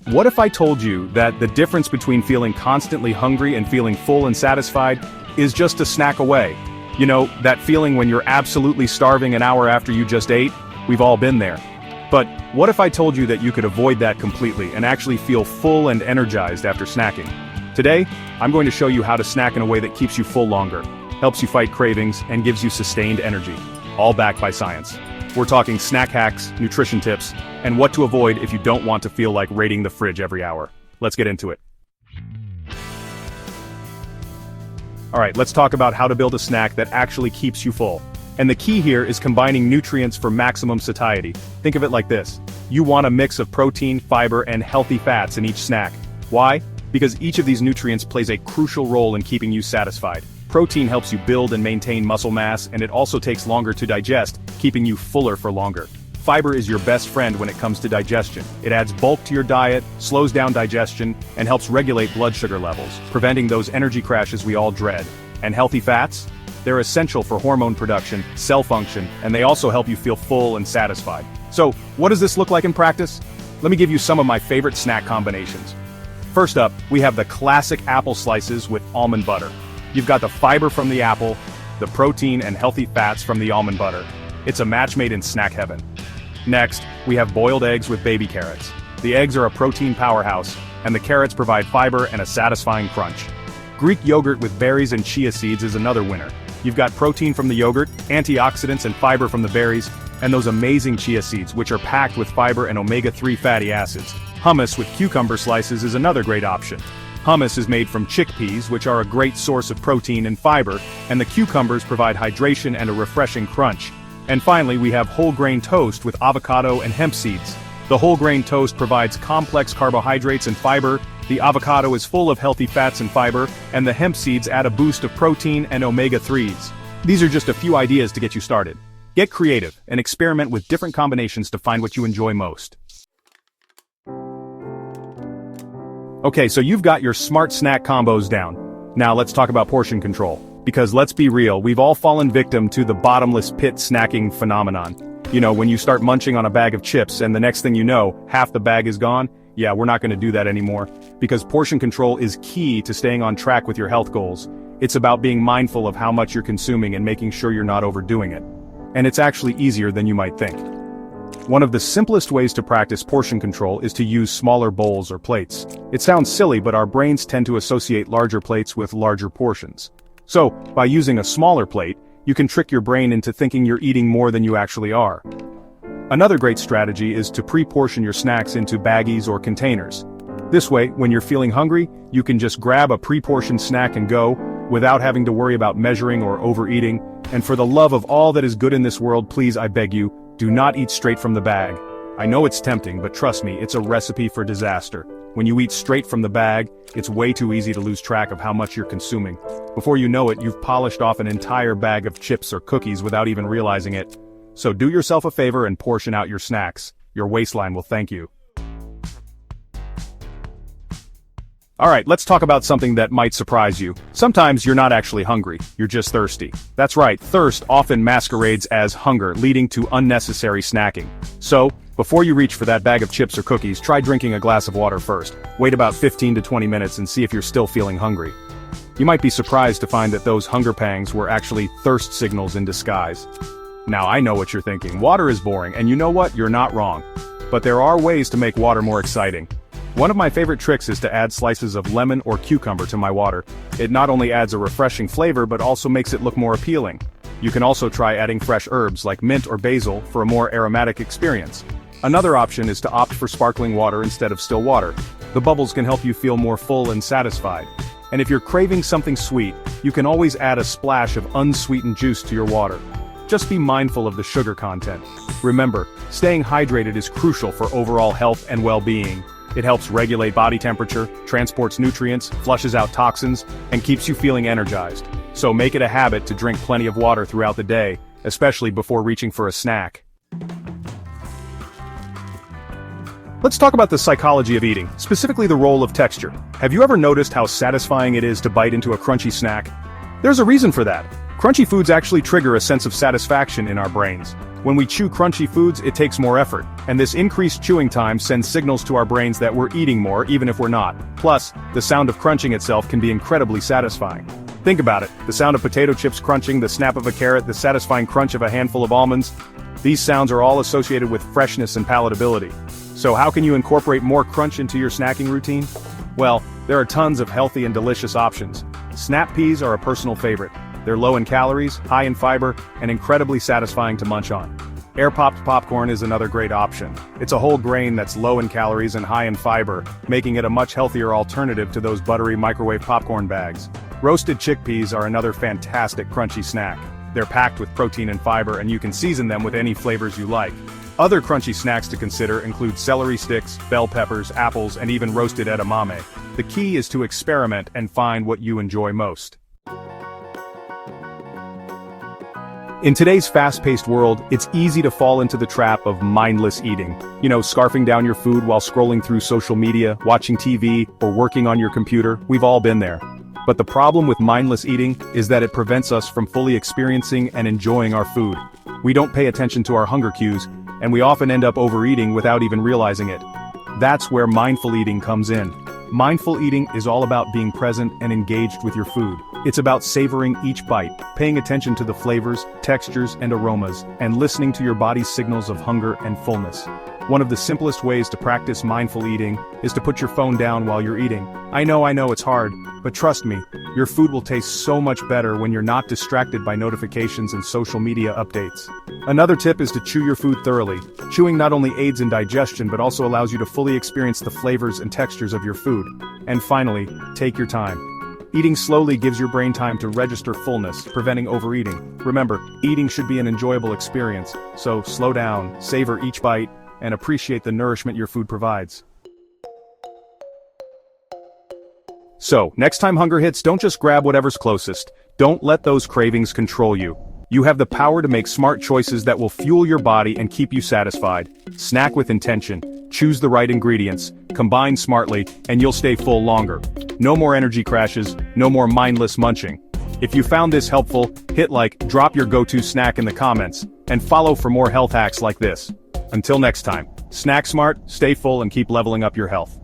What if I told you that the difference between feeling constantly hungry and feeling full and satisfied is just a snack away? You know, that feeling when you're absolutely starving an hour after you just ate? We've all been there. But what if I told you that you could avoid that completely and actually feel full and energized after snacking? Today, I'm going to show you how to snack in a way that keeps you full longer, helps you fight cravings, and gives you sustained energy, all backed by science. We're talking snack hacks, nutrition tips, and what to avoid if you don't want to feel like raiding the fridge every hour. Let's get into it. Alright, let's talk about how to build a snack that actually keeps you full. And the key here is combining nutrients for maximum satiety. Think of it like this. You want a mix of protein, fiber, and healthy fats in each snack. Why? Because each of these nutrients plays a crucial role in keeping you satisfied. Protein helps you build and maintain muscle mass, and it also takes longer to digest, keeping you fuller for longer. Fiber is your best friend when it comes to digestion. It adds bulk to your diet, slows down digestion, and helps regulate blood sugar levels, preventing those energy crashes we all dread. And healthy fats? They're essential for hormone production, cell function, and they also help you feel full and satisfied. So, what does this look like in practice? Let me give you some of my favorite snack combinations. First up, we have the classic apple slices with almond butter. You've got the fiber from the apple, the protein and healthy fats from the almond butter. It's a match made in snack heaven. Next, we have boiled eggs with baby carrots. The eggs are a protein powerhouse, and the carrots provide fiber and a satisfying crunch. Greek yogurt with berries and chia seeds is another winner. You've got protein from the yogurt, antioxidants and fiber from the berries, and those amazing chia seeds which are packed with fiber and omega-3 fatty acids. Hummus with cucumber slices is another great option. Hummus is made from chickpeas, which are a great source of protein and fiber, and the cucumbers provide hydration and a refreshing crunch. And finally, we have whole grain toast with avocado and hemp seeds. The whole grain toast provides complex carbohydrates and fiber, the avocado is full of healthy fats and fiber, and the hemp seeds add a boost of protein and omega-3s. These are just a few ideas to get you started. Get creative and experiment with different combinations to find what you enjoy most. Okay, so you've got your smart snack combos down. Now let's talk about portion control. Because let's be real, we've all fallen victim to the bottomless pit snacking phenomenon. You know, when you start munching on a bag of chips and the next thing you know, half the bag is gone. Yeah, we're not going to do that anymore. Because portion control is key to staying on track with your health goals. It's about being mindful of how much you're consuming and making sure you're not overdoing it. And it's actually easier than you might think. One of the simplest ways to practice portion control is to use smaller bowls or plates. It sounds silly, but our brains tend to associate larger plates with larger portions. So, by using a smaller plate, you can trick your brain into thinking you're eating more than you actually are. Another great strategy is to pre-portion your snacks into baggies or containers. This way, when you're feeling hungry, you can just grab a pre-portioned snack and go, without having to worry about measuring or overeating. And for the love of all that is good in this world, please, I beg you, do not eat straight from the bag. I know it's tempting, but trust me, it's a recipe for disaster. When you eat straight from the bag, it's way too easy to lose track of how much you're consuming. Before you know it, you've polished off an entire bag of chips or cookies without even realizing it. So do yourself a favor and portion out your snacks. Your waistline will thank you. Alright, let's talk about something that might surprise you. Sometimes you're not actually hungry, you're just thirsty. That's right, thirst often masquerades as hunger, leading to unnecessary snacking. So, before you reach for that bag of chips or cookies, try drinking a glass of water first. Wait about 15 to 20 minutes and see if you're still feeling hungry. You might be surprised to find that those hunger pangs were actually thirst signals in disguise. Now I know what you're thinking, water is boring, and you know what, you're not wrong. But there are ways to make water more exciting. One of my favorite tricks is to add slices of lemon or cucumber to my water. It not only adds a refreshing flavor but also makes it look more appealing. You can also try adding fresh herbs like mint or basil for a more aromatic experience. Another option is to opt for sparkling water instead of still water. The bubbles can help you feel more full and satisfied. And if you're craving something sweet, you can always add a splash of unsweetened juice to your water. Just be mindful of the sugar content. Remember, staying hydrated is crucial for overall health and well-being. It helps regulate body temperature, transports nutrients, flushes out toxins, and keeps you feeling energized. So make it a habit to drink plenty of water throughout the day, especially before reaching for a snack. Let's talk about the psychology of eating, specifically the role of texture. Have you ever noticed how satisfying it is to bite into a crunchy snack? There's a reason for that. Crunchy foods actually trigger a sense of satisfaction in our brains. When we chew crunchy foods, it takes more effort, and this increased chewing time sends signals to our brains that we're eating more even if we're not. Plus, the sound of crunching itself can be incredibly satisfying. Think about it, the sound of potato chips crunching, the snap of a carrot, the satisfying crunch of a handful of almonds. These sounds are all associated with freshness and palatability. So how can you incorporate more crunch into your snacking routine? Well, there are tons of healthy and delicious options. Snap peas are a personal favorite. They're low in calories, high in fiber, and incredibly satisfying to munch on. Air-popped popcorn is another great option. It's a whole grain that's low in calories and high in fiber, making it a much healthier alternative to those buttery microwave popcorn bags. Roasted chickpeas are another fantastic crunchy snack. They're packed with protein and fiber, and you can season them with any flavors you like. Other crunchy snacks to consider include celery sticks, bell peppers, apples, and even roasted edamame. The key is to experiment and find what you enjoy most. In today's fast-paced world, it's easy to fall into the trap of mindless eating. Scarfing down your food while scrolling through social media, watching TV, or working on your computer. We've all been there. But the problem with mindless eating is that it prevents us from fully experiencing and enjoying our food. We don't pay attention to our hunger cues, and we often end up overeating without even realizing it. That's where mindful eating comes in. Mindful eating is all about being present and engaged with your food. It's about savoring each bite, paying attention to the flavors, textures, and aromas, and listening to your body's signals of hunger and fullness. One of the simplest ways to practice mindful eating is to put your phone down while you're eating. I know it's hard, but trust me, your food will taste so much better when you're not distracted by notifications and social media updates. Another tip is to chew your food thoroughly. Chewing not only aids in digestion but also allows you to fully experience the flavors and textures of your food. And finally, take your time. Eating slowly gives your brain time to register fullness, preventing overeating. Remember, eating should be an enjoyable experience, so slow down, savor each bite, and appreciate the nourishment your food provides. So, next time hunger hits, don't just grab whatever's closest. Don't let those cravings control you. You have the power to make smart choices that will fuel your body and keep you satisfied. Snack with intention, choose the right ingredients, combine smartly, and you'll stay full longer. No more energy crashes, no more mindless munching. If you found this helpful, hit like, drop your go-to snack in the comments, and follow for more health hacks like this. Until next time, snack smart, stay full, and keep leveling up your health.